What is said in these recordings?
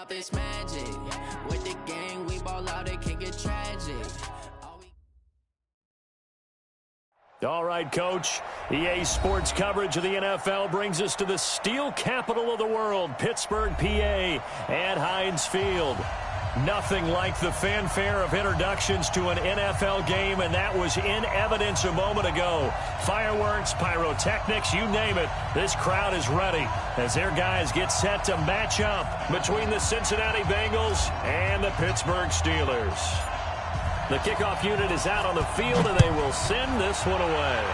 Up it's magic. With the gang, we ball out, it can get tragic. All right, Coach. EA Sports coverage of the NFL brings us to the steel capital of the world, Pittsburgh, PA, at Heinz Field. Nothing like the fanfare of introductions to an NFL game, and that was in evidence a moment ago. Fireworks, pyrotechnics, you name it. This crowd is ready as their guys get set to match up between the Cincinnati Bengals and the Pittsburgh Steelers. The kickoff unit is out on the field, and they will send this one away.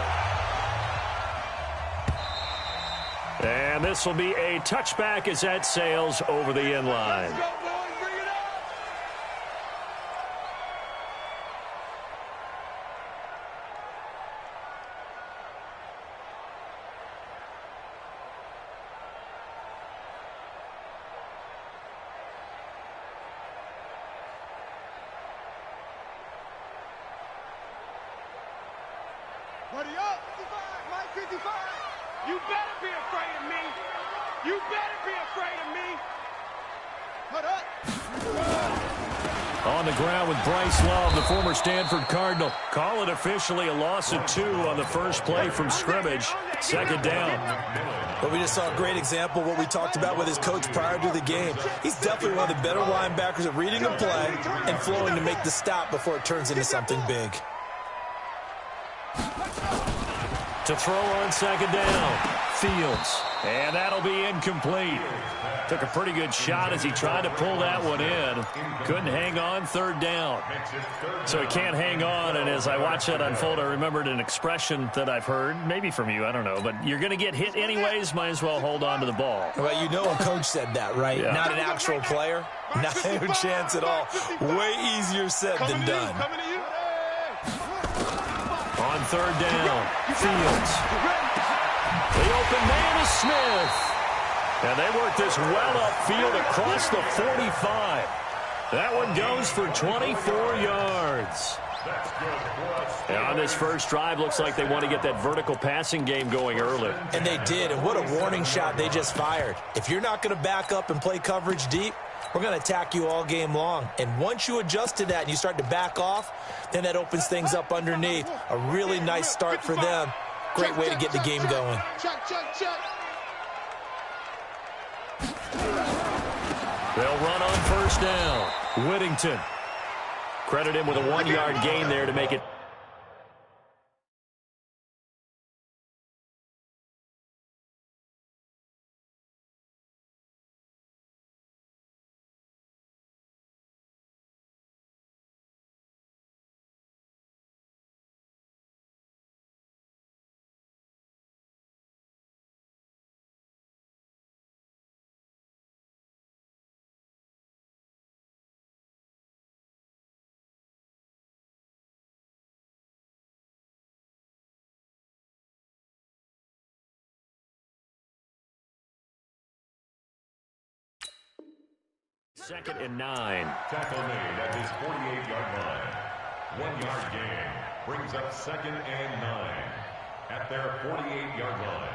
And this will be a touchback as that sails over the end line. Buddy up! 55, Mike 55! You better be afraid of me! You better be afraid of me! Put up! On the ground with Bryce Love, the former Stanford Cardinal. Call it officially a loss of 2 on the first play from scrimmage. Second down. But we just saw a great example of what we talked about with his coach prior to the game. He's definitely one of the better linebackers at reading the play and flowing to make the stop before it turns into something big. To throw on second down, Fields. And that'll be incomplete. Took a pretty good shot as he tried to pull that one in. Couldn't hang on, third down. So he can't hang on, and as I watched that unfold, I remembered an expression that I've heard, maybe from you, I don't know, but you're going to get hit anyways, might as well hold on to the ball. Well, you know a coach said that, right? Yeah. Not an actual player. Not a chance at all. Way easier said than done. On third down, Fields. The open man is Smith. And they work this well upfield across the 45. That one goes for 24 yards. And on this first drive, looks like they want to get that vertical passing game going early. And they did, and what a warning shot they just fired. If you're not going to back up and play coverage deep, we're going to attack you all game long. And once you adjust to that and you start to back off, then that opens things up underneath. A really nice start for them. Great way to get the game going. They'll run on first down. Whittington. Credit him with a 1-yard gain there to make it. Second and 9. Tackle made at his 48-yard line. 1-yard gain brings up second and 9 at their 48-yard line.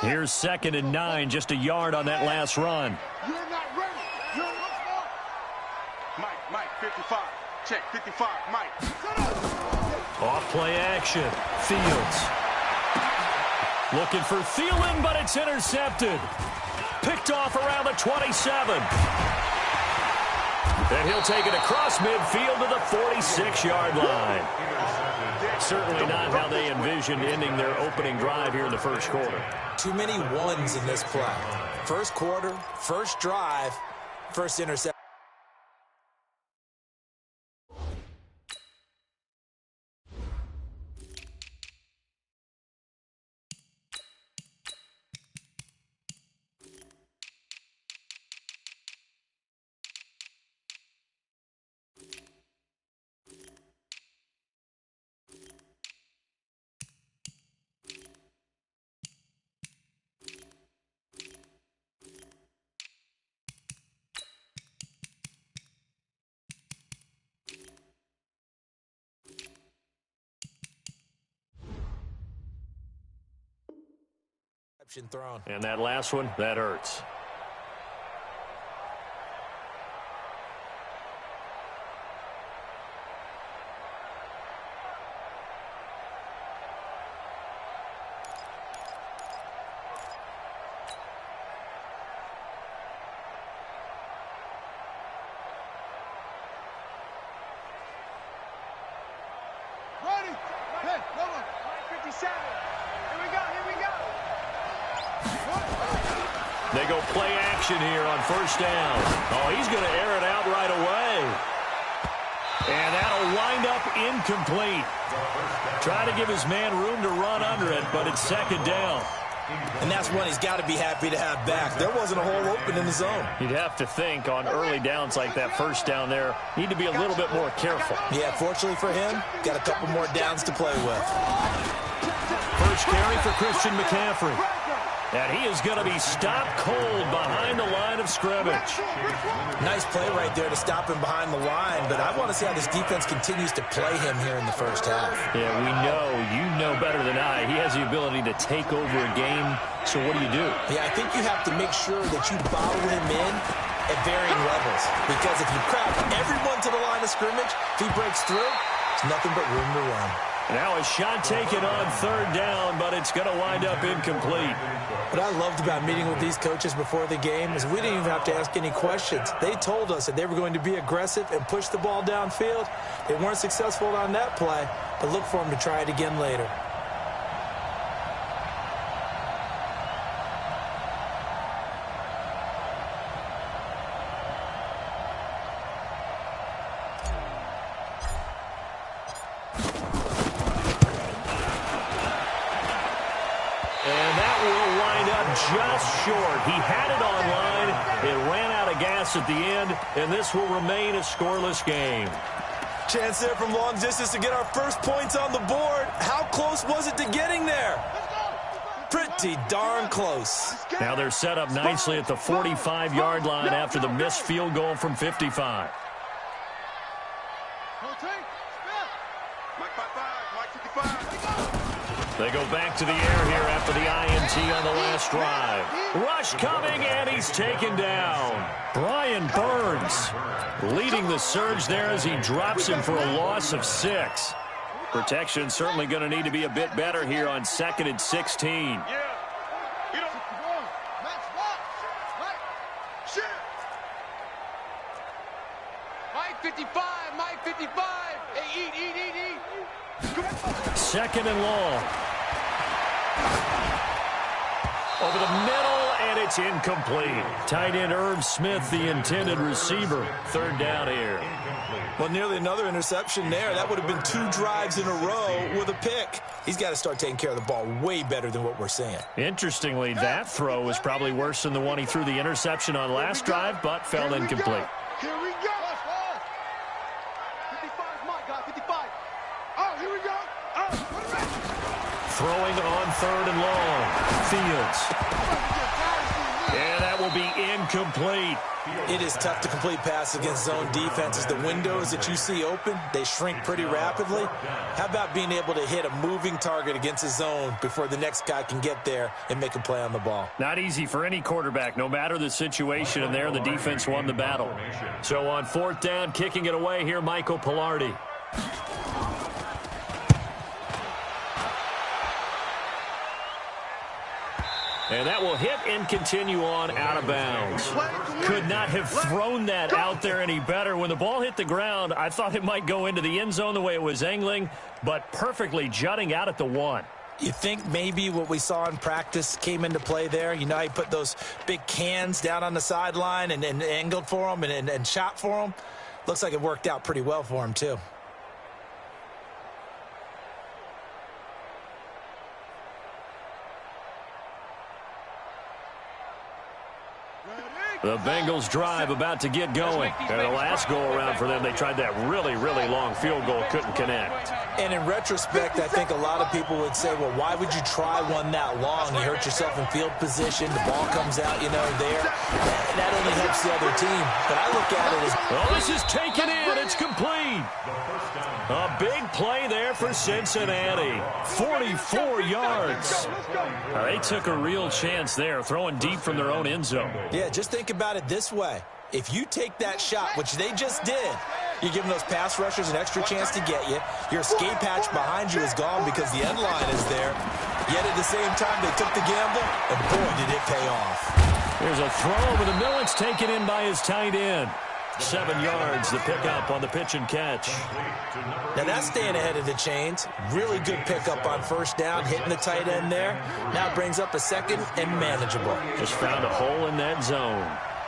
Here's second and 9, just a yard on that last run. You're not ready. You're Mike, 55. Check, 55, Mike. Off play action. Fields. Looking for Thielen, but it's intercepted. Picked off around the 27. And he'll take it across midfield to the 46-yard line. Certainly not how they envisioned ending their opening drive here in the first quarter. Too many ones in this play. First quarter, first drive, first interception. interception thrown. And that last one, that hurts. They go play action here on first down. Oh, he's going to air it out right away. And that'll wind up incomplete. Try to give his man room to run under it, but it's second down. And that's one he's got to be happy to have back. There wasn't a hole open in the zone. You'd have to think on early downs like that first down there, need to be a little bit more careful. Yeah, fortunately for him, got a couple more downs to play with. First carry for Christian McCaffrey. And he is going to be stopped cold behind the line of scrimmage. Nice play right there to stop him behind the line, but I want to see how this defense continues to play him here in the first half. Yeah, we know, you know better than I, he has the ability to take over a game, so what do you do? Yeah, I think you have to make sure that you bottle him in at varying levels, because if you crowd everyone to the line of scrimmage, if he breaks through, there's nothing but room to run. Now a shot taken on third down, but it's going to wind up incomplete. What I loved about meeting with these coaches before the game is we didn't even have to ask any questions. They told us that they were going to be aggressive and push the ball downfield. They weren't successful on that play, but look for them to try it again later. Just short. He had it on line. It ran out of gas at the end, and this will remain a scoreless game. Chance there from long distance to get our first points on the board. How close was it to getting there? Pretty darn close. Now they're set up nicely at the 45-yard line after the missed field goal from 55. They go back to the air here after the INT on the last drive. Rush coming, and he's taken down. Brian Burns leading the surge there as he drops him for a loss of 6. Protection certainly going to need to be a bit better here on 2nd and 16. Mike 55, Mike 55. Hey, eat. Second and long. Over the middle, and it's incomplete. Tight end Irv Smith, the intended receiver. Third down here. Well, nearly another interception there. That would have been 2 drives in a row with a pick. He's got to start taking care of the ball way better than what we're seeing. Interestingly, that throw was probably worse than the one he threw the interception on last drive, but fell incomplete. Here we go. 55 is my guy, 55. Oh, here we go. Throwing on third and long. Fields. And that will be incomplete. It is tough to complete passes against zone defenses. The windows that you see open, they shrink pretty rapidly. How about being able to hit a moving target against a zone before the next guy can get there and make a play on the ball? Not easy for any quarterback, no matter the situation, and there the defense won the battle. So on 4th down, kicking it away here, Michael Pilardi. And that will hit and continue on out of bounds. Could not have thrown that out there any better. When the ball hit the ground, I thought it might go into the end zone the way it was angling, but perfectly jutting out at the 1. You think maybe what we saw in practice came into play there? You know, he put those big cans down on the sideline and angled for them and shot for them. Looks like it worked out pretty well for him, too. The Bengals drive about to get going. And the last go-around for them, they tried that really, really long field goal, couldn't connect. And in retrospect, I think a lot of people would say, well, why would you try one that long? You hurt yourself in field position. The ball comes out, you know, there. That only helps the other team. But I look at it as... Oh, this is taken in. It's complete. The first down A big play there for Cincinnati. 44 yards. They took a real chance there, throwing deep from their own end zone. Yeah, just think about it this way. If you take that shot, which they just did, you're giving those pass rushers an extra chance to get you. Your escape hatch behind you is gone because the end line is there. Yet at the same time, they took the gamble, and boy, did it pay off. There's a throw over the middle. It's taken in by his tight end. 7 yards, the pickup on the pitch and catch. Now that's staying ahead of the chains. Really good pickup on first down, hitting the tight end there. Now it brings up a second and manageable. Just found a hole in that zone.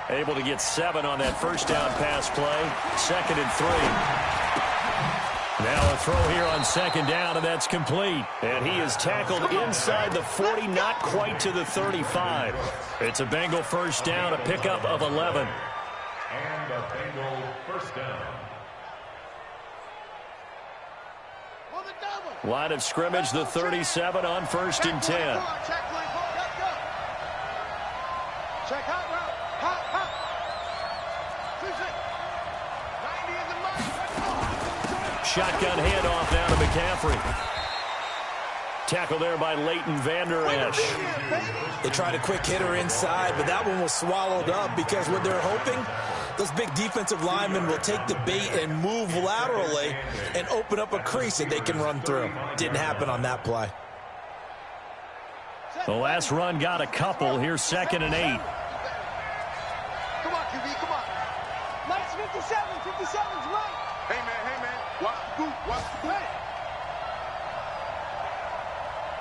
Able to get 7 on that first down pass play. 2nd and 3. Now a throw here on 2nd down, and that's complete. And he is tackled inside the 40, not quite to the 35. It's a Bengal first down, a pickup of 11. And a Bengal first down. Line of scrimmage, the 37 on 1st and 10. Check hot route. Hot, hot. 90 in the mic. Shotgun handoff now to McCaffrey. Tackle there by Leighton Vander Esch. They tried a quick hitter inside, but that one was swallowed up because what they're hoping, those big defensive linemen will take the bait and move laterally and open up a crease that they can run through. Didn't happen on that play. The last run got a couple. Here's 2nd and 8. Come on, QB, come on. Nice 57. 57's right. Hey, man. Watch the boot. Watch the boot.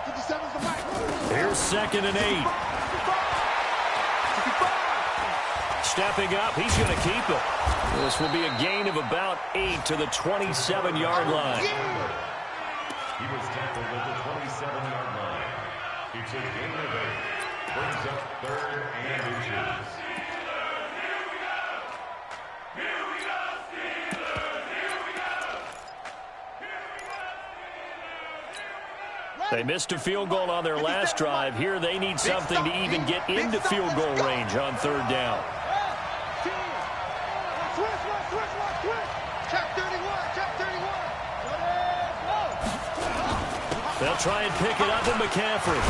57's the mic. Here's 2nd and 8. Stepping up, he's going to keep it. This will be a gain of about 8 to the 27-yard line. He was tackled at the 27-yard line. It's a gain of 8. Brings up 3rd and inches. They missed a field goal on their last drive. Here they need something to even get into field goal range on 3rd down. They'll try and pick it up with McCaffrey.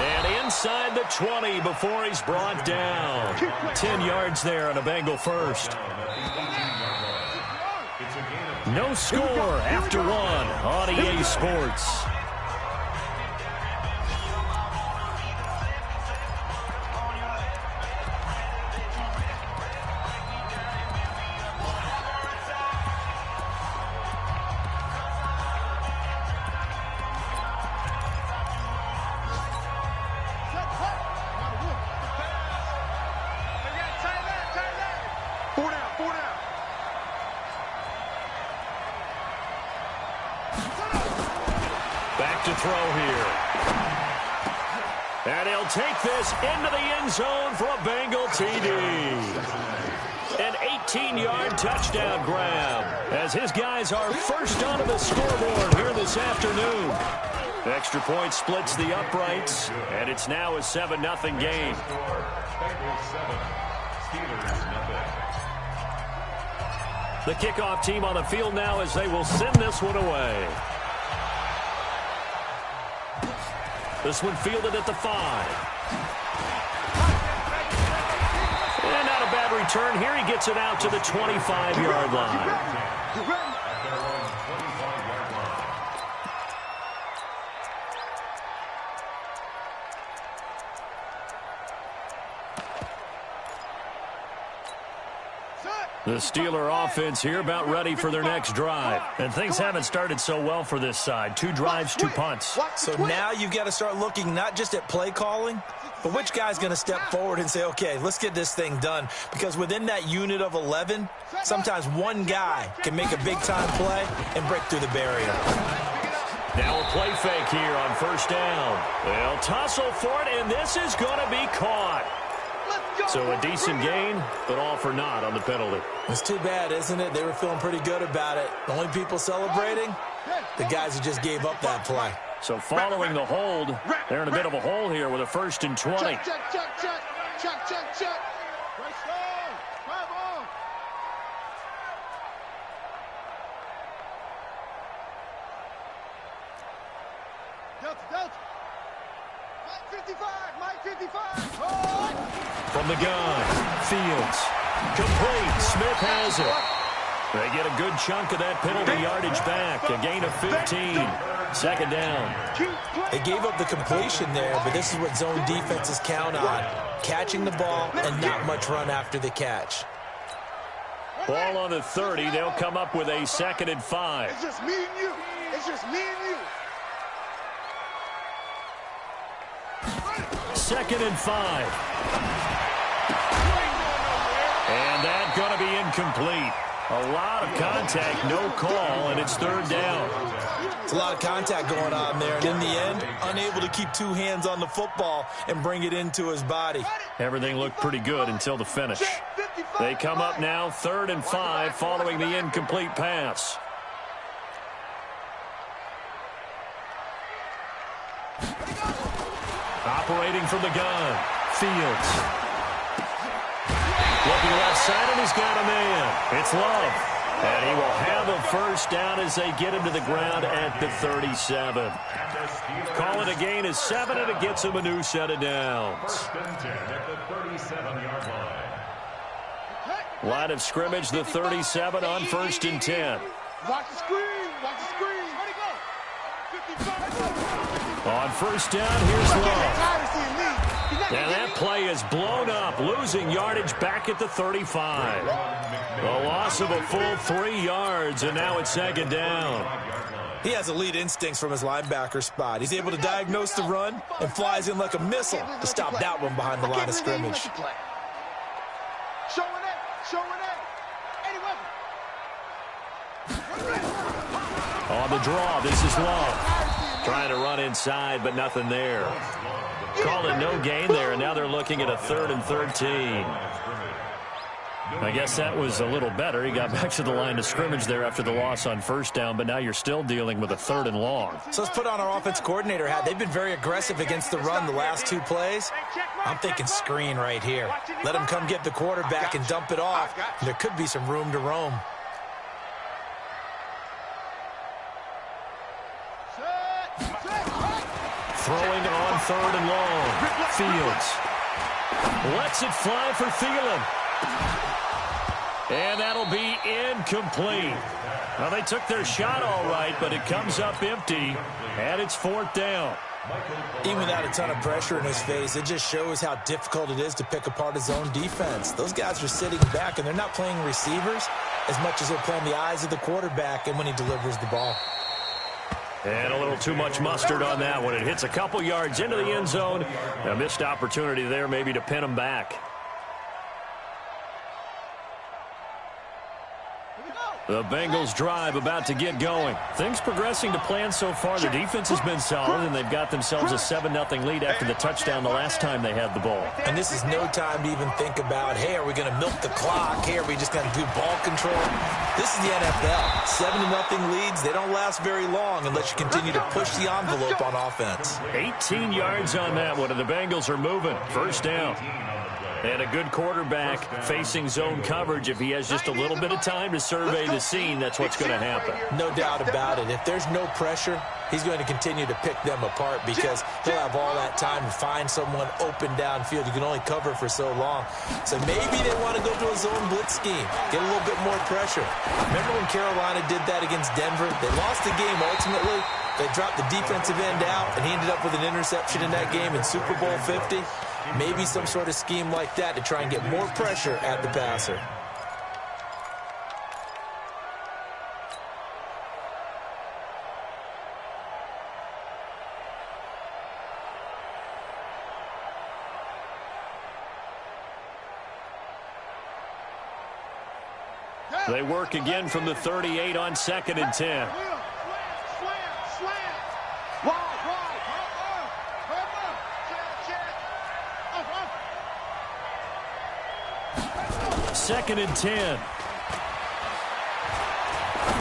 And inside the 20 before he's brought down. 10 yards there on a Bengal first. No score after 1 on EA Sports. Back to throw here. And he'll take this into the end zone for a Bengal TD. An 18-yard touchdown grab as his guys are first onto the scoreboard here this afternoon. Extra point splits the uprights, and it's now a 7-0 game. Bengals 7, Steelers nothing. The kickoff team on the field now as they will send this one away. This one fielded at the 5. And not a bad return. Here he gets it out to the 25-yard line. The Steeler offense here about ready for their next drive. And things haven't started so well for this side. 2 drives, 2 punts. So now you've got to start looking not just at play calling, but which guy's going to step forward and say, okay, let's get this thing done. Because within that unit of 11, sometimes one guy can make a big-time play and break through the barrier. Now a play fake here on first down. They'll tussle for it, and this is going to be caught. So a decent gain, but all for naught on the penalty. It's too bad, isn't it? They were feeling pretty good about it. The only people celebrating, the guys who just gave up that play. So following the hold, they're in a bit of a hole here with a 1st and 20. Check. From the gun, Fields. Complete. Smith has it. They get a good chunk of that penalty yardage back. A gain of 15. Second down. They gave up the completion there, but this is what zone defenses count on. Catching the ball and not much run after the catch. Ball on the 30. They'll come up with a 2nd and 5. It's just me and you. It's just me and you. 2nd and 5. And that's going to be incomplete. A lot of contact, no call, and it's 3rd down. It's a lot of contact going on there, and in the end, unable to keep 2 hands on the football and bring it into his body. Everything looked pretty good until the finish. They come up now 3rd and 5 following the incomplete pass. Operating from the gun, Fields. Looking left side, and he's got a man. It's Love. And he will have a 1st down as they get him to the ground at the 37. Call it a gain of 7, and it gets him a new set of downs. 1st and 10 at the 37-yard line. Line of scrimmage, the 37 on 1st and 10. Watch the screen. Watch the screen. Where'd he go? 55. On 1st down, here's Love. And that play is blown up, losing yardage back at the 35. A loss of a full 3 yards, and now it's 2nd down. He has elite instincts from his linebacker spot. He's able to diagnose the run and flies in like a missile to stop that one behind the line of scrimmage. Showing it. Showing it. On the draw, this is Love. Trying to run inside, but nothing there. Call it no gain there, and now they're looking at a 3rd and 13. I guess that was a little better. He got back to the line of scrimmage there after the loss on 1st down, but now you're still dealing with a 3rd and long. So let's put on our offense coordinator hat. They've been very aggressive against the run the last 2 plays. I'm thinking screen right here. Let him come get the quarterback and dump it off. And there could be some room to roam. Throwing on 3rd and long. Fields lets it fly for Thielen. And that'll be incomplete. Well, they took their shot all right, but it comes up empty, and it's 4th down. Even without a ton of pressure in his face, it just shows how difficult it is to pick apart his own defense. Those guys are sitting back, and they're not playing receivers as much as they're playing the eyes of the quarterback and when he delivers the ball. And a little too much mustard on that one. It hits a couple yards into the end zone. A missed opportunity there maybe to pin him back. The Bengals drive about to get going. Things progressing to plan so far. The defense has been solid, and they've got themselves a 7-0 lead after the touchdown the last time they had the ball. And this is no time to even think about, hey, are we going to milk the clock? Hey, are we just going to do ball control? This is the NFL. 7-0 leads, they don't last very long unless you continue to push the envelope on offense. 18 yards on that one, and the Bengals are moving. 1st down. And a good quarterback facing zone coverage. If he has just a little bit of time to survey the scene, that's what's going to happen. No doubt about it. If there's no pressure, he's going to continue to pick them apart because he'll have all that time to find someone open downfield. You can only cover for so long. So maybe they want to go to a zone blitz scheme, get a little bit more pressure. Remember when Carolina did that against Denver? They lost the game ultimately. They dropped the defensive end out, and he ended up with an interception in that game in Super Bowl 50. Maybe some sort of scheme like that to try and get more pressure at the passer. They work again from the 38 on 2nd and 10. Second and 10.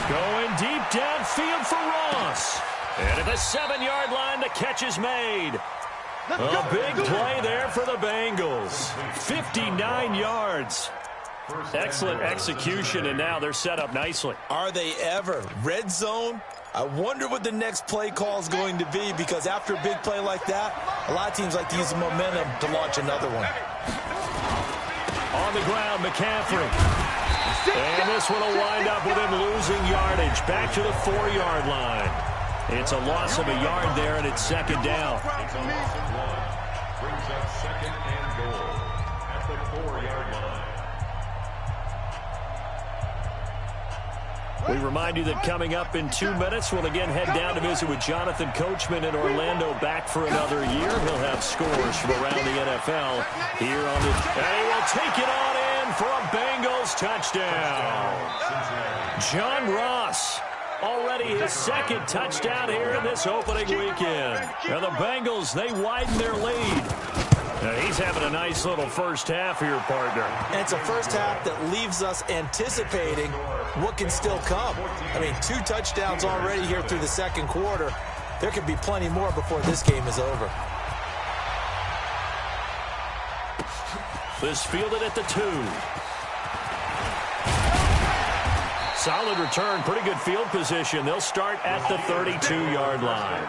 Going deep downfield for Ross. And at the 7-yard line, the catch is made. A big play there for the Bengals. 59 yards. Excellent execution, and now they're set up nicely. Are they ever? Red zone, I wonder what the next play call is going to be, because after a big play like that, a lot of teams like to use the momentum to launch another one. On the ground, McCaffrey. And this one will wind up with him losing yardage. Back to the 4-yard line. It's a loss of a yard there, and it's second down. It's a loss of 1. Brings up second and goal at the 4-yard line. We remind you that coming up in 2 minutes, we'll again head down to visit with Jonathan Coachman in Orlando, back for another year. He'll have scores from around the NFL here on the... And he will take it on in for a Bengals touchdown. John Ross, already his second touchdown here in this opening weekend. Now the Bengals, they widen their lead. Now he's having a nice little first half here, partner. And it's a first half that leaves us anticipating what can still come. I mean, 2 touchdowns already here through the second quarter. There could be plenty more before this game is over. This fielded at the 2. Solid return, pretty good field position. They'll start at the 32-yard line.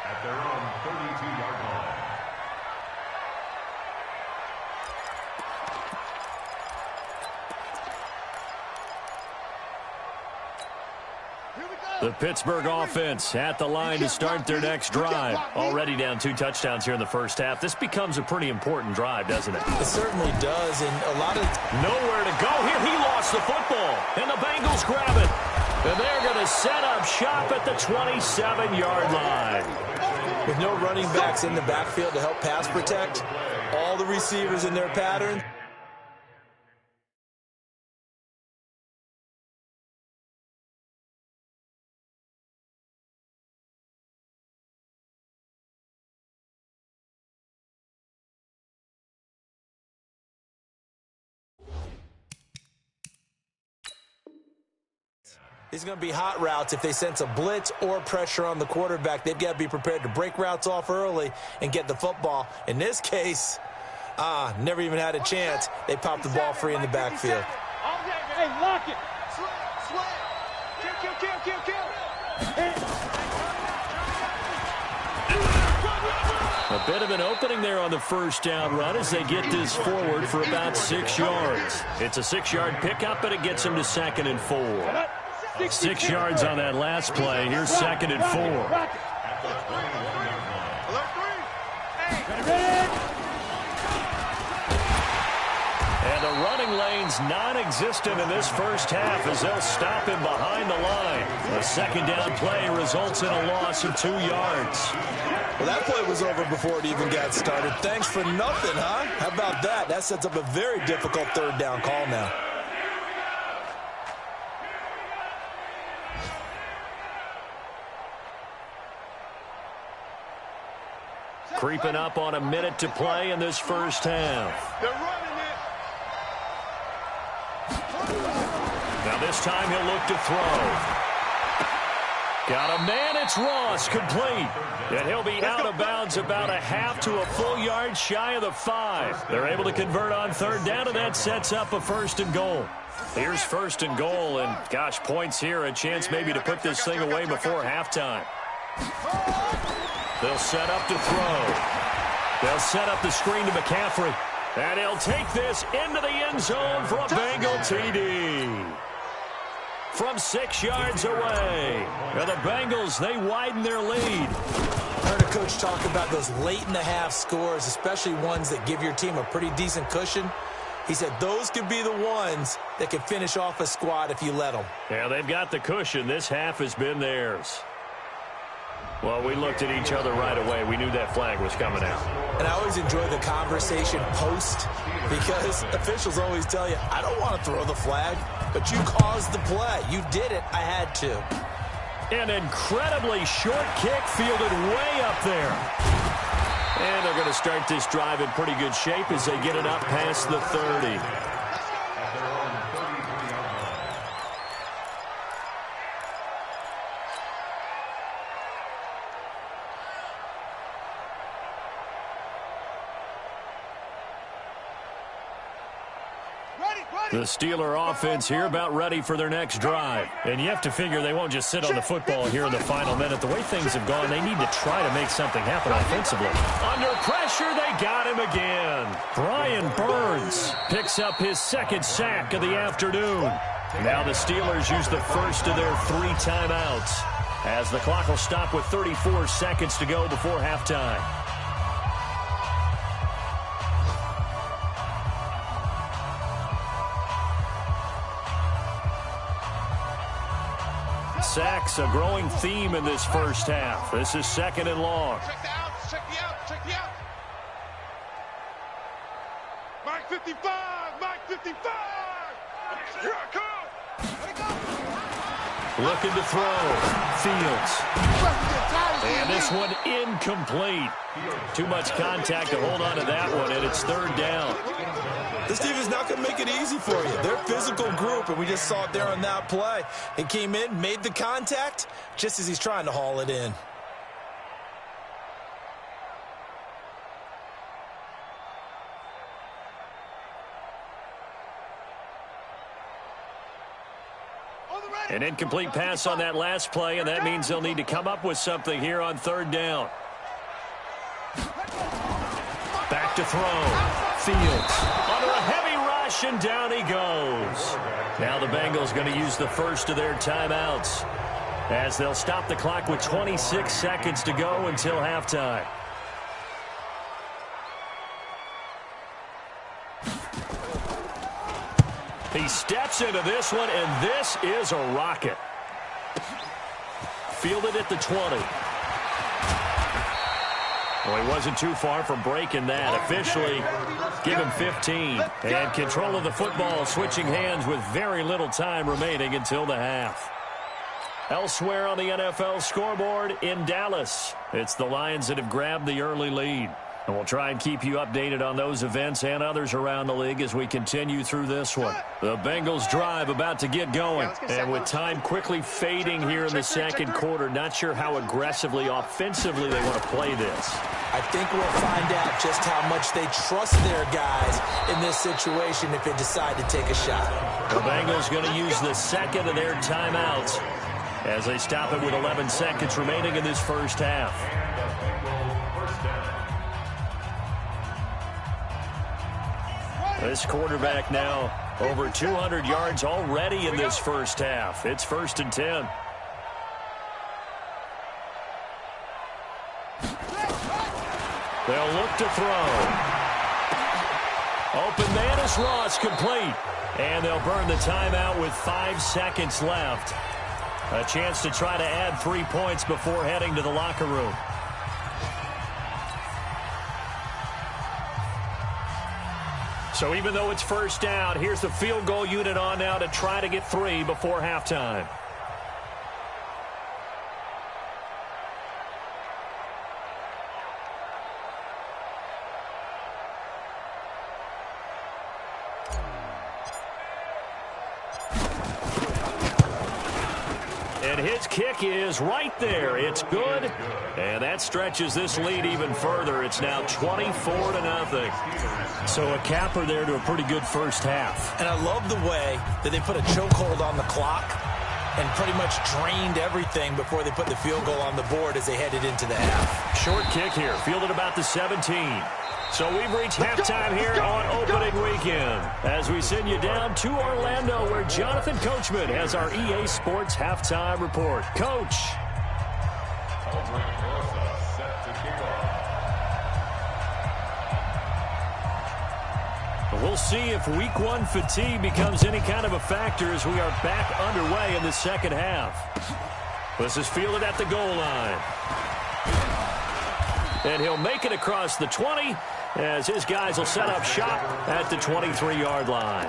At their own 32-yard line. The Pittsburgh offense at the line to start their next drive. Already down 2 touchdowns here in the first half. This becomes a pretty important drive, doesn't it? It certainly does, and a lot of... Nowhere to go here. He lost the football, and the Bengals grab it. And they're going to set up shop at the 27-yard line. With no running backs in the backfield to help pass protect, all the receivers in their pattern. These are going to be hot routes if they sense a blitz or pressure on the quarterback. They've got to be prepared to break routes off early and get the football. In this case, never even had a chance. They popped the ball free in the backfield. Hey, lock it. Kill. A bit of an opening there on the first down run as they get this forward for about 6 yards. It's a 6-yard pickup, but it gets them to 2nd and 4. 6 yards on that last play. Here's 2nd and 4. And the running lane's non-existent in this first half as they'll stop him behind the line. The second down play results in a loss of 2 yards. Well, that play was over before it even got started. Thanks for nothing, huh? How about that? That sets up a very difficult third down call now. Creeping up on a minute to play in this first half. They're running it. Now this time he'll look to throw. Got a man, it's Ross, complete. And he'll be out of bounds about a half to a full yard shy of the 5. They're able to convert on third down, and that sets up a 1st and goal. Here's 1st and goal, and gosh, points here, a chance maybe to put this thing away before halftime. They'll set up to throw. They'll set up the screen to McCaffrey. And he'll take this into the end zone for a Bengal TD. From 6 yards away. Now the Bengals, they widen their lead. Heard a coach talk about those late-in-the-half scores, especially ones that give your team a pretty decent cushion. He said those could be the ones that could finish off a squad if you let them. Yeah, they've got the cushion. This half has been theirs. Well, we looked at each other right away. We knew that flag was coming out. And I always enjoy the conversation post because officials always tell you, I don't want to throw the flag, but you caused the play. You did it. I had to. An incredibly short kick fielded way up there. And they're going to start this drive in pretty good shape as they get it up past the 30. Ready? The Steeler offense here about ready for their next drive. And you have to figure they won't just sit on the football here in the final minute. The way things have gone, they need to try to make something happen offensively. Under pressure, they got him again. Brian Burns picks up his second sack of the afternoon. Now the Steelers use the first of their 3 timeouts, as the clock will stop with 34 seconds to go before halftime. Sacks, a growing theme in this first half. This is 2nd and long. Check the outs, check the outs, check the outs. Mike 55, Mike 55. Here I come. Looking to throw. Fields. And this one incomplete. Too much contact to hold on to that one, and it's 3rd down. This team is not going to make it easy for you. They're a physical group, and we just saw it there on that play. He came in, made the contact, just as he's trying to haul it in. An incomplete pass on that last play, and that means they'll need to come up with something here on 3rd down. Back to throw. Fields under a heavy rush, and down he goes. Now the Bengals going to use the first of their timeouts, as they'll stop the clock with 26 seconds to go until halftime. He steps into this one, and this is a rocket. Fielded at the 20. Well, he wasn't too far from breaking that. Officially, give him 15. And control of the football, switching hands with very little time remaining until the half. Elsewhere on the NFL scoreboard in Dallas, it's the Lions that have grabbed the early lead. And we'll try and keep you updated on those events and others around the league as we continue through this one. The Bengals drive about to get going. And with time quickly fading here in the second quarter, not sure how aggressively, offensively they want to play this. I think we'll find out just how much they trust their guys in this situation if they decide to take a shot. The Bengals going to use the second of their timeouts as they stop it with 11 seconds remaining in this first half. This quarterback now over 200 yards already in this first half. It's 1st and 10. They'll look to throw. Open man is Ross, complete. And they'll burn the timeout with 5 seconds left. A chance to try to add 3 points before heading to the locker room. So even though it's 1st down, here's the field goal unit on now to try to get 3 before halftime. And his kick is right there. It's good. And that stretches this lead even further. It's now 24-0. So a capper there to a pretty good first half. And I love the way that they put a chokehold on the clock and pretty much drained everything before they put the field goal on the board as they headed into the half. Short kick here, fielded about the 17. So we've reached halftime here on opening weekend as we send you down to Orlando, where Jonathan Coachman has our EA Sports halftime report. Coach. We'll see if week 1 fatigue becomes any kind of a factor as we are back underway in the second half. This is fielded at the goal line. And he'll make it across the 20 as his guys will set up shop at the 23-yard line.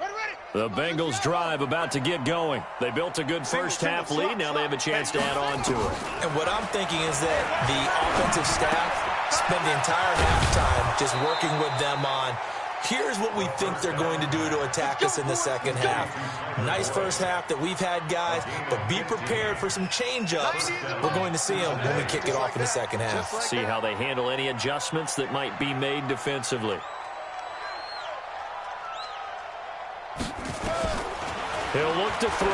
Ready, ready. The Bengals drive about to get going. They built a good first-half lead. Now they have a chance to add on to it. And what I'm thinking is that the offensive staff spent the entire halftime just working with them on, here's what we think they're going to do to attack us in the second half. Nice first half that we've had, guys, but be prepared for some change-ups. We're going to see them when we kick it off in the second half. See how they handle any adjustments that might be made defensively. He'll look to throw.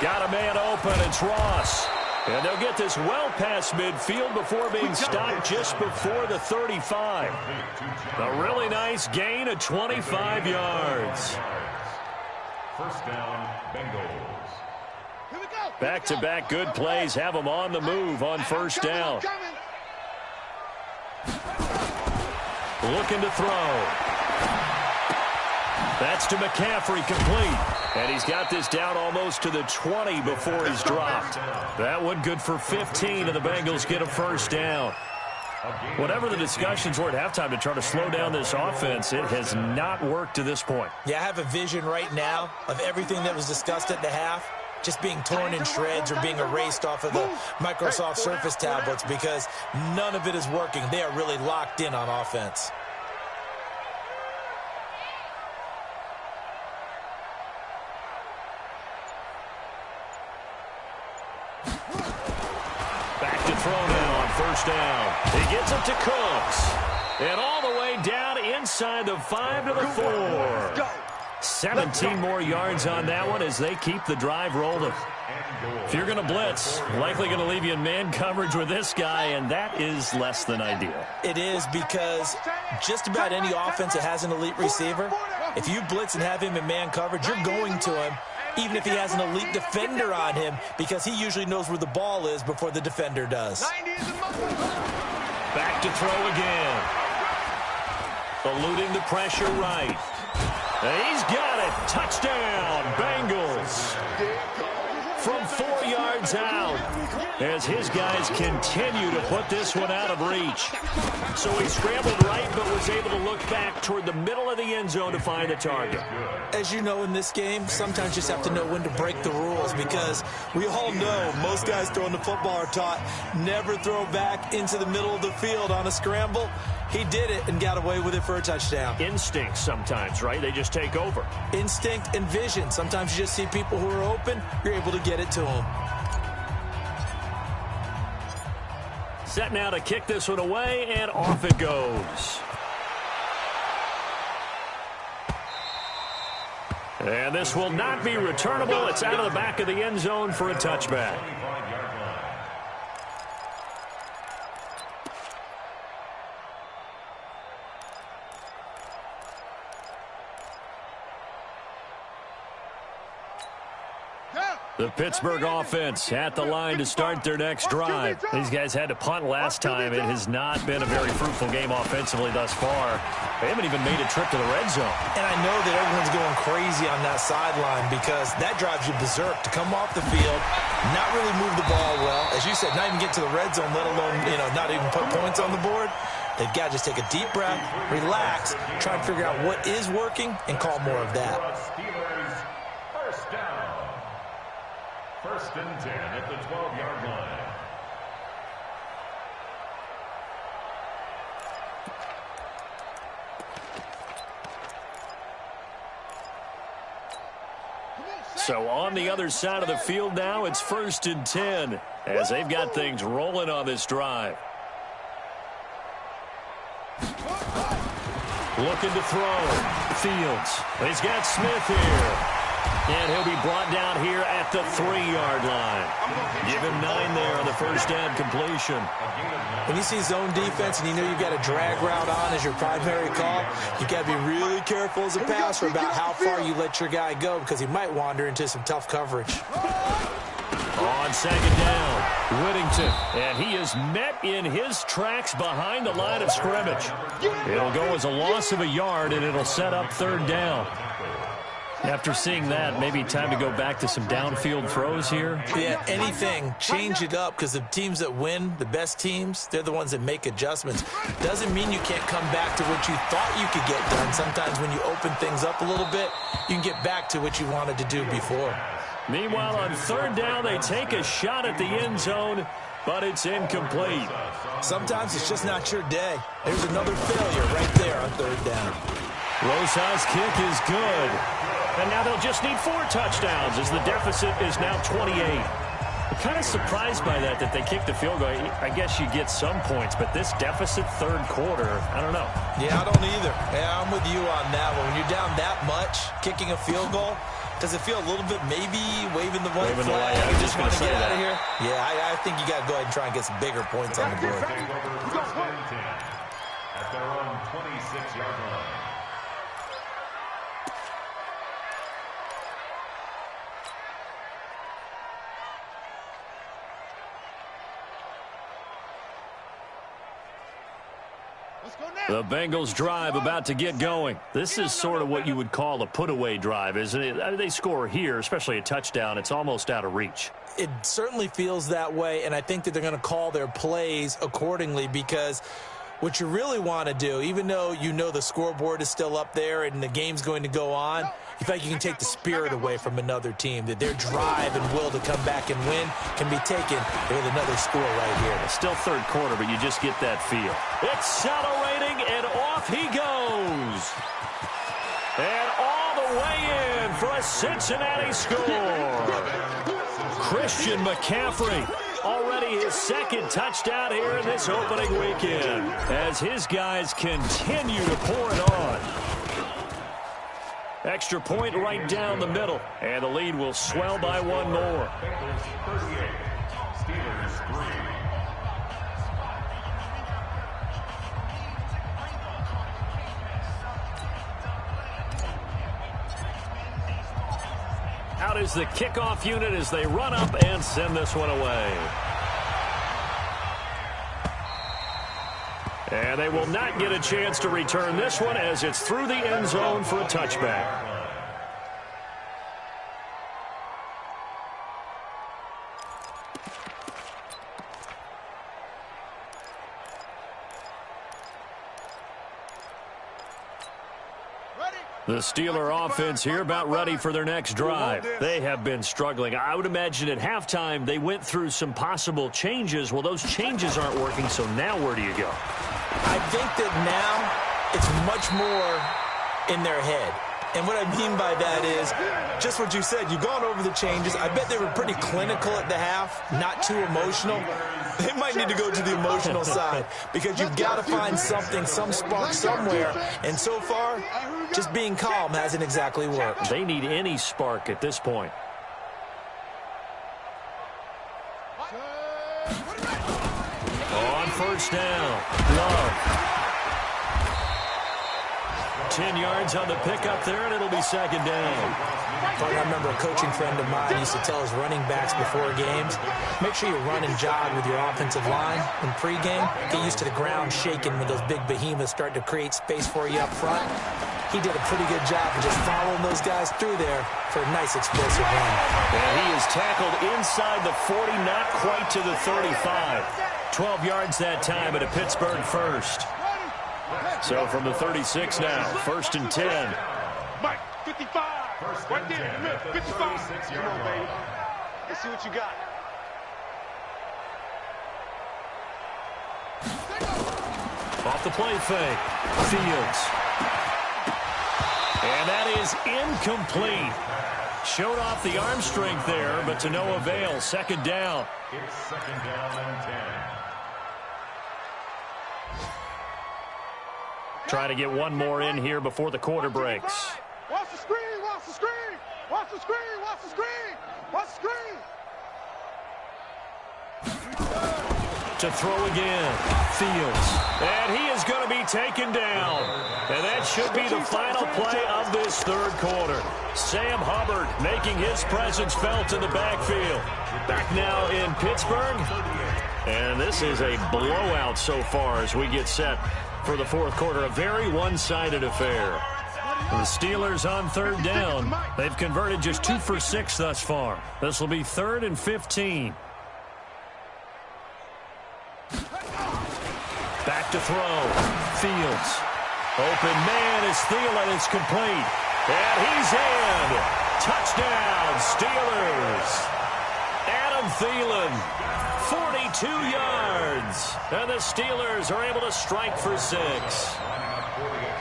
Got a man open. It's Ross. And they'll get this well past midfield before being stopped just before the 35. A really nice gain of 25 yards. First down, Bengals. Back-to-back good plays have them on the move on first down. Looking to throw. That's to McCaffrey, complete. And he's got this down almost to the 20 before he's dropped. That one good for 15, and the Bengals get a first down. Whatever the discussions were at halftime to try to slow down this offense, it has not worked to this point. Yeah, I have a vision right now of everything that was discussed at the half just being torn in shreds or being erased off of the Microsoft Surface tablets because none of it is working. They are really locked in on offense. Throw now on first down. He gets it to Cooks. And all the way down inside the 5 to the 4. 17 more yards on that one as they keep the drive rolling. If you're going to blitz, likely going to leave you in man coverage with this guy, and that is less than ideal. It is because just about any offense that has an elite receiver, if you blitz and have him in man coverage, you're going to him, even if he has an elite defender on him, because he usually knows where the ball is before the defender does. Back to throw again. Eluding the pressure right. And he's got it. Touchdown, Bengals. From 4 yards out as his guys continue to put this one out of reach. So he scrambled right but was able to look back toward the middle of the end zone to find the target. As you know in this game, sometimes you just have to know when to break the rules because we all know most guys throwing the football are taught never throw back into the middle of the field on a scramble. He did it and got away with it for a touchdown. Instinct sometimes, right? They just take over. Instinct and vision. Sometimes you just see people who are open, you're able to get it to them. Set now to kick this one away, and off it goes. And this will not be returnable. It's out of the back of the end zone for a touchback. The Pittsburgh offense at the line to start their next drive. These guys had to punt last time. It has not been a very fruitful game offensively thus far. They haven't even made a trip to the red zone. And I know that everyone's going crazy on that sideline because that drives you berserk to come off the field, not really move the ball well. As you said, not even get to the red zone, let alone, not even put points on the board. They've got to just take a deep breath, relax, try and figure out what is working, and call more of that. First down. First and 10 at the 12-yard line. So on the other side of the field now, it's first and 10 as they've got things rolling on this drive. Looking to throw. Fields. He's got Smith here. And he'll be brought down here at the 3-yard line. Give him 9 there on the first down completion. When you see zone defense and you know you've got a drag route on as your primary call, you've got to be really careful as a passer about how far you let your guy go because he might wander into some tough coverage. On second down, Whittington, and he is met in his tracks behind the line of scrimmage. It'll go as a loss of a yard, and it'll set up third down. After seeing that, maybe time to go back to some downfield throws here. Yeah, anything. Change it up, because the teams that win, the best teams, they're the ones that make adjustments. Doesn't mean you can't come back to what you thought you could get done. Sometimes when you open things up a little bit, you can get back to what you wanted to do before. Meanwhile, on third down, they take a shot at the end zone, but it's incomplete. Sometimes it's just not your day. There's another failure right there on third down. Rosa's kick is good. And now they'll just need 4 touchdowns as the deficit is now 28. I'm kind of surprised by that they kicked the field goal. I guess you get some points, but this deficit third quarter, I don't know. Yeah, I don't either. Yeah, I'm with you on that one. When you're down that much, kicking a field goal, does it feel a little bit maybe waving the white flag? I was just going to say out of here? Yeah, I think you got to go ahead and try and get some bigger points on the board. At their own 26-yard line. The Bengals drive about to get going. This is sort of what you would call a put-away drive, isn't it? I mean, they score here, especially a touchdown. It's almost out of reach. It certainly feels that way, and I think that they're going to call their plays accordingly, because what you really want to do, even though you know the scoreboard is still up there and the game's going to go on, you feel like you can take the spirit away from another team, that their drive and will to come back and win can be taken with another score right here. It's still third quarter, but you just get that feel. Accelerating, and off he goes. And all the way in for a Cincinnati score. Christian McCaffrey, already his second touchdown here in this opening weekend, as his guys continue to pour it on. Extra point right down the middle, and the lead will swell by 1 more. Bengals 38, Steelers 3. Out is the kickoff unit as they run up and send this one away. And they will not get a chance to return this one as it's through the end zone for a touchback. The Steeler offense here about ready for their next drive. They have been struggling. I would imagine at halftime they went through some possible changes. Well, those changes aren't working, so now where do you go? I think that now it's much more in their head. And what I mean by that is just what you said. You've gone over the changes. I bet they were pretty clinical at the half, not too emotional. They might need to go to the emotional side, because you've got to find something, some spark somewhere. And so far, just being calm hasn't exactly worked. They need any spark at this point. On first down, Love. 10 yards on the pickup there, and it'll be second down. I remember a coaching friend of mine used to tell his running backs before games, make sure you run and jog with your offensive line in pregame. Get used to the ground shaking when those big behemoths start to create space for you up front. He did a pretty good job of just following those guys through there for a nice explosive run. And he is tackled inside the 40, not quite to the 35. 12 yards that time at a Pittsburgh first. So from the 36 now, first and 10. Mike, 55. Right there in the middle, 55. Come on, baby. Let's see what you got. Off the play fake. Fields. And that is incomplete. Showed off the arm strength there, but to no avail. Second down. It's second down and 10. Trying to get one more in here before the quarter breaks. Watch the screen, watch the screen. Watch the screen, watch the screen. Watch the screen. To throw again. Fields. And he is going to be taken down. And that should be the final play of this third quarter. Sam Hubbard making his presence felt in the backfield. Back now in Pittsburgh. And this is a blowout so far as we get set for the fourth quarter. A very one-sided affair. The Steelers on third down. They've converted just 2 for 6 thus far. This will be 3rd and 15. Back to throw. Fields. Open man is Thielen. It's complete. And he's in. Touchdown, Steelers. Adam Thielen, 42 yards. And the Steelers are able to strike for 6.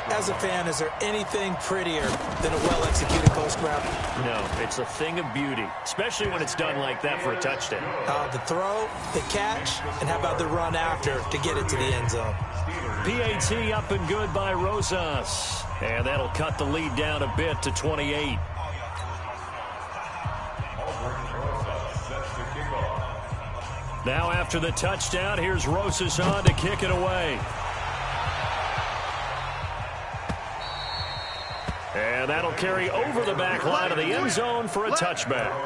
As a fan, is there anything prettier than a well-executed post route? No, it's a thing of beauty, especially when it's done like that for a touchdown. The throw, the catch, and how about the run after to get it to the end zone? PAT up and good by Rosas. And that'll cut the lead down a bit to 28. Now after the touchdown, here's Rosas on to kick it away. And that'll carry over the back line of the end zone for a touchback.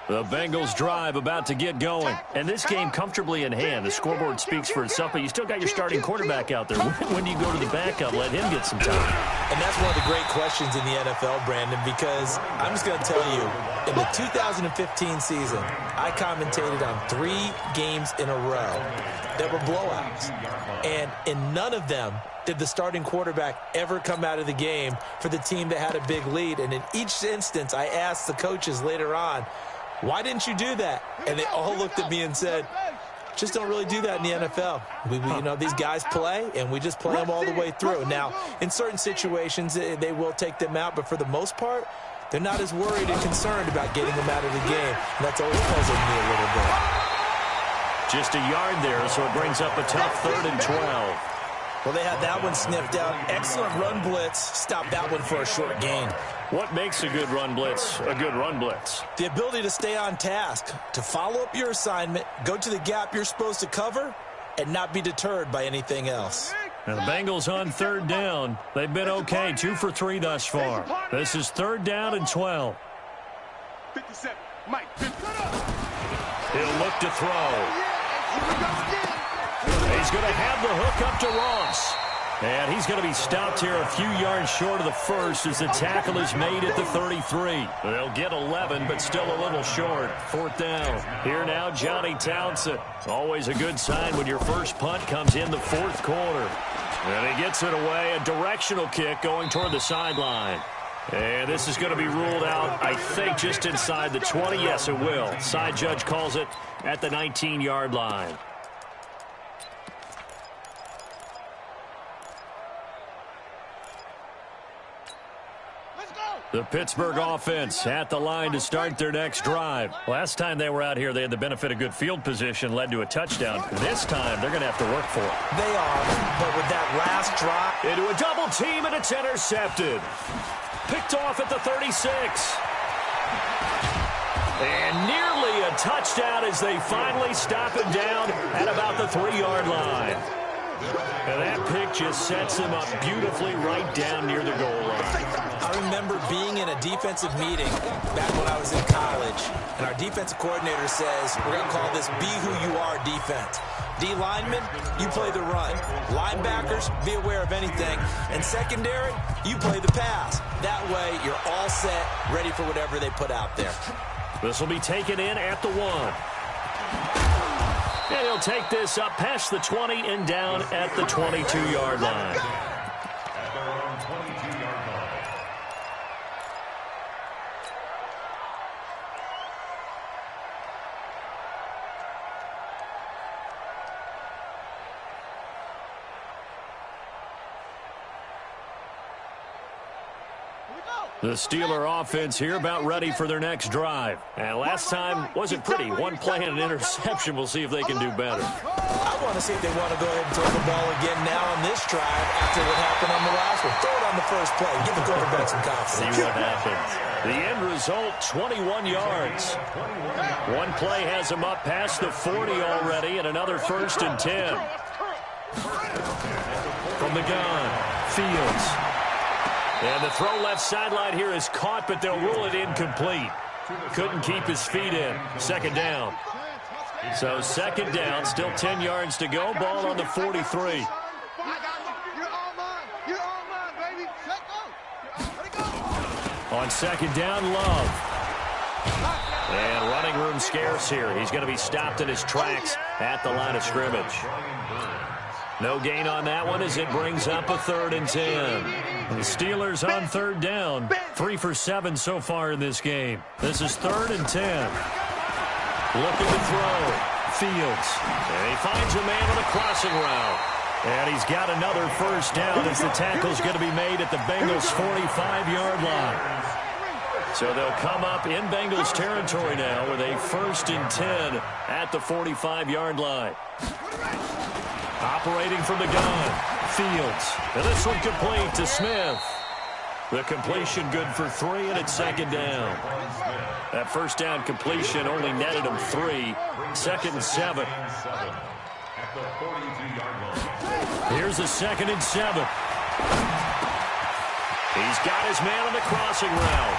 The Bengals drive about to get going. And this game comfortably in hand. The scoreboard speaks for itself, but you still got your starting quarterback out there. When do you go to the backup, let him get some time? And that's one of the great questions in the NFL, Brandon, because I'm just going to tell you, in the 2015 season, I commentated on 3 games in a row that were blowouts. And in none of them did the starting quarterback ever come out of the game for the team that had a big lead. And in each instance, I asked the coaches later on, why didn't you do that? And they all looked at me and said, just don't really do that in the NFL. You know, these guys play, and we just play them all the way through. Now, in certain situations, they will take them out, but for the most part, they're not as worried and concerned about getting them out of the game. And that's always puzzled me a little bit. Just a yard there, so it brings up a tough 3rd and 12. Well, they had that one sniffed out. Excellent run blitz. Stopped that one for a short gain. What makes a good run blitz a good run blitz? The ability to stay on task, to follow up your assignment, go to the gap you're supposed to cover, and not be deterred by anything else. Now the Bengals on 3rd down. They've been okay, 2 for 3 thus far. This is 3rd down and 12. 57. Mike, 50. He'll look to throw. He's going to have the hook up to Ross. And he's going to be stopped here a few yards short of the first as the tackle is made at the 33. They'll get 11, but still a little short. 4th down. Here now, Johnny Townsend. Always a good sign when your first punt comes in the 4th quarter. And he gets it away. A directional kick going toward the sideline. And this is going to be ruled out, I think, just inside the 20. Yes, it will. Side judge calls it at the 19-yard line. The Pittsburgh offense at the line to start their next drive. Last time they were out here, they had the benefit of good field position, led to a touchdown. This time, they're going to have to work for it. They are, but with that last drive. Into a double team, and it's intercepted. Picked off at the 36. And nearly a touchdown as they finally stop him down at about the 3-yard line. And that pick just sets him up beautifully right down near the goal line. I remember being in a defensive meeting back when I was in college, and our defensive coordinator says, we're going to call this Be Who You Are defense. D linemen, you play the run. Linebackers, be aware of anything. And secondary, you play the pass. That way, you're all set, ready for whatever they put out there. This will be taken in at the 1. And he'll take this up past the 20 and down at the 22-yard line. At their own 22-yard line. The Steeler offense here about ready for their next drive. And last time wasn't pretty. One play and an interception. We'll see if they can do better. I want to see if they want to go ahead and throw the ball again now on this drive after what happened on the last one. Throw it on the first play. Give the quarterback some confidence. See what happens. The end result, 21 yards. One play has him up past the 40 already, and another 1st and 10. From the gun, Fields. And the throw left sideline here is caught, but they'll rule it incomplete. Couldn't keep his feet in. Second down. So second down, still 10 yards to go. Ball on the 43. On second down, Love. And running room scarce here. He's going to be stopped in his tracks at the line of scrimmage. No gain on that one as it brings up a 3rd and 10. The Steelers on third down. 3 for 7 so far in this game. This is 3rd and 10. Looking to throw. Fields. And he finds a man on a crossing route. And he's got another first down as the tackle's going to be made at the Bengals' 45-yard line. So they'll come up in Bengals territory now with a 1st and 10 at the 45-yard line. Operating from the gun, Fields. And this one complete to Smith. The completion good for 3, and it's second down. That first down completion only netted him 3. 2nd and 7. Here's a 2nd and 7. He's got his man on the crossing route.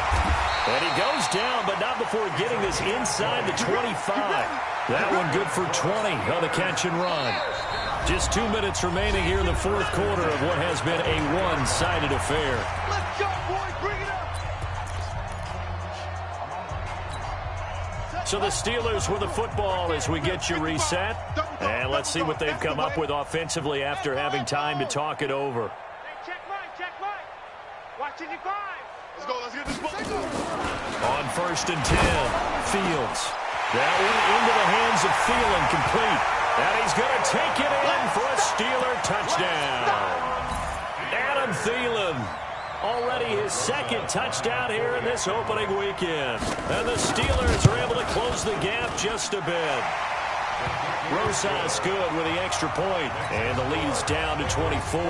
And he goes down, but not before getting this inside the 25. That one good for 20 on the catch and run. Just 2 minutes remaining here in the 4th quarter of what has been a one-sided affair. Let's go, boys. Bring it up. So the Steelers with the football as we get you reset. And let's see what they've come up with offensively after having time to talk it over. Hey, check right. Watching your 5. Let's get this ball. On 1st and 10, Fields. That one into the hands of Thielen, complete. And he's going to take it in for a Steeler touchdown. Adam Thielen, already his 2nd touchdown here in this opening weekend. And the Steelers are able to close the gap just a bit. Rosas good with the extra point, and the lead is down to 24.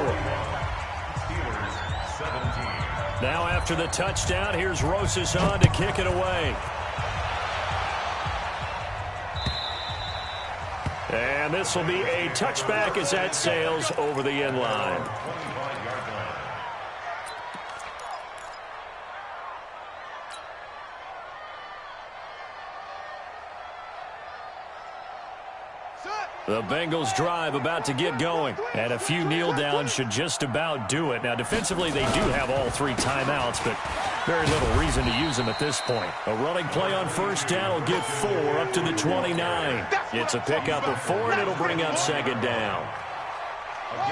Now after the touchdown, here's Rosas on to kick it away. And this will be a touchback as that sails over the end line. The Bengals drive about to get going, and a few kneel downs should just about do it. Now, defensively, they do have all 3 timeouts, but very little reason to use them at this point. A running play on first down will get 4 up to the 29. It's a pickup of 4, and it'll bring up second down.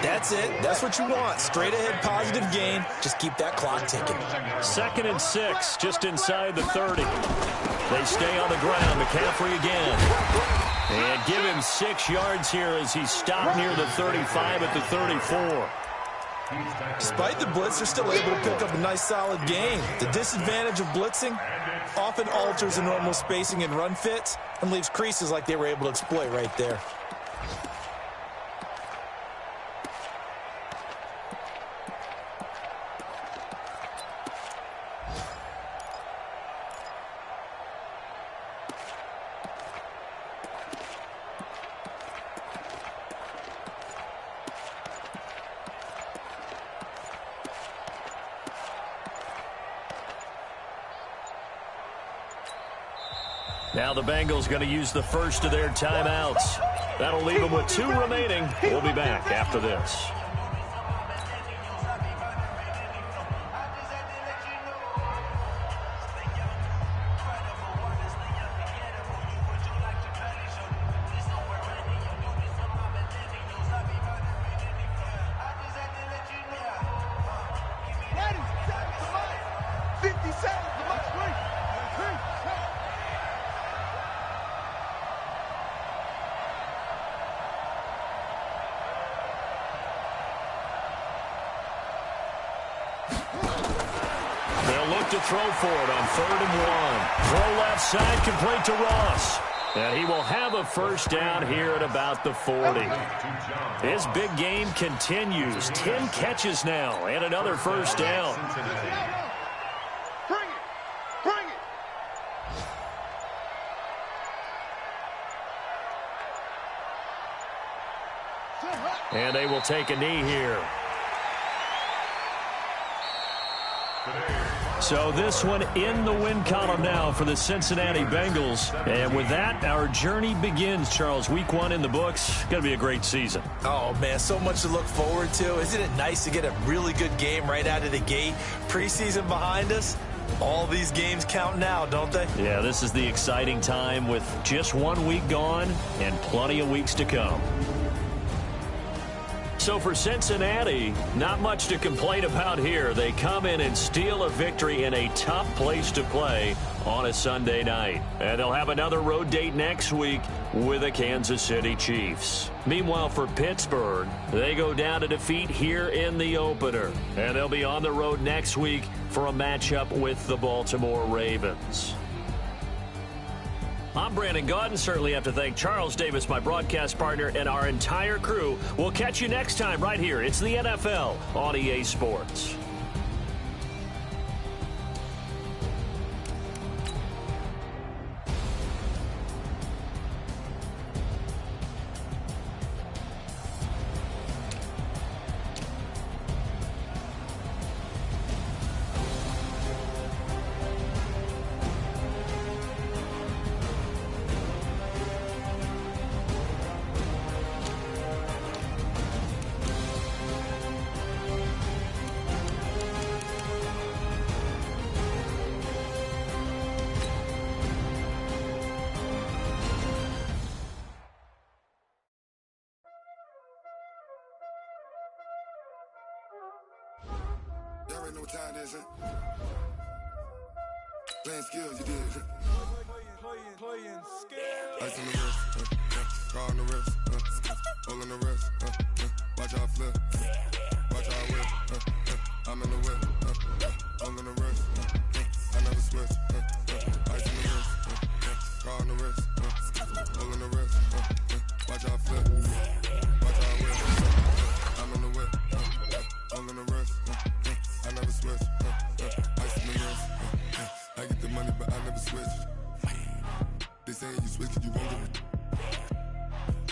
That's it. That's what you want. Straight ahead, positive gain. Just keep that clock ticking. 2nd and 6, just inside the 30. They stay on the ground. McCaffrey again. And give him 6 yards here as he's stopped near the 35 at the 34. Despite the blitz, they're still able to pick up a nice, solid gain. The disadvantage of blitzing often alters the normal spacing and run fits and leaves creases like they were able to exploit right there. Now the Bengals going to use the first of their timeouts. That'll leave them with 2 remaining. We'll be back after this. To throw for it on 3rd and 1. Throw left side, complete to Ross. And he will have a first down here at about the 40. His big game continues. 10 catches now and another first down. Bring it. And they will take a knee here. So this one in the win column now for the Cincinnati Bengals. And with that, our journey begins, Charles. Week 1 in the books. Going to be a great season. Oh, man, so much to look forward to. Isn't it nice to get a really good game right out of the gate? Preseason behind us. All these games count now, don't they? Yeah, this is the exciting time with just 1 week gone and plenty of weeks to come. So for Cincinnati, not much to complain about here. They come in and steal a victory in a tough place to play on a Sunday night. And they'll have another road date next week with the Kansas City Chiefs. Meanwhile, for Pittsburgh, they go down to defeat here in the opener. And they'll be on the road next week for a matchup with the Baltimore Ravens. I'm Brandon Gaudin. Certainly have to thank Charles Davis, my broadcast partner, and our entire crew. We'll catch you next time right here. It's the NFL on EA Sports. Y'all already know what time it is, huh? Playing skills, you did, huh? Playing skills. Ice on the wrist, car on the wrist, hole in the wrist, watch how I flip, watch how I whip, I'm in the whip, hole in the wrist, I never switch, ice on the wrist, car on the wrist, hole in the wrist, watch how I flip, watch how I whip, I'm in the whip, hole in the wrist, I never switch, ice in the wrist, I get the money but I never switch. They saying you switch cause you won't get it.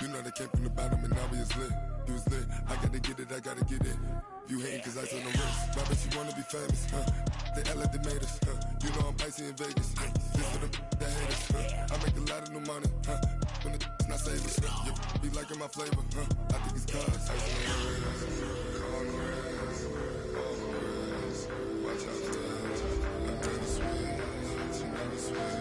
You know they came from the bottom and now we is lit. You was lit, I gotta get it, I gotta get it. You hating cause ice on the wrist. Why bet you wanna be famous, huh? They act like they made us, huh? You know I'm icy in Vegas, this for them that hate us, huh? I make a lot of new money, huh? When the not savers, you be liking my flavor, huh? I think it's cause ice on the wrist, on the wrist, on the wrist. Watch out for that, I never switch, I never switch.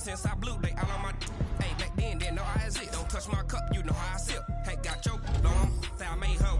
Since I blew, they all on my hey back then, didn't know I had it. Don't touch my cup, you know how I sip. Hey, got choked on, say I made her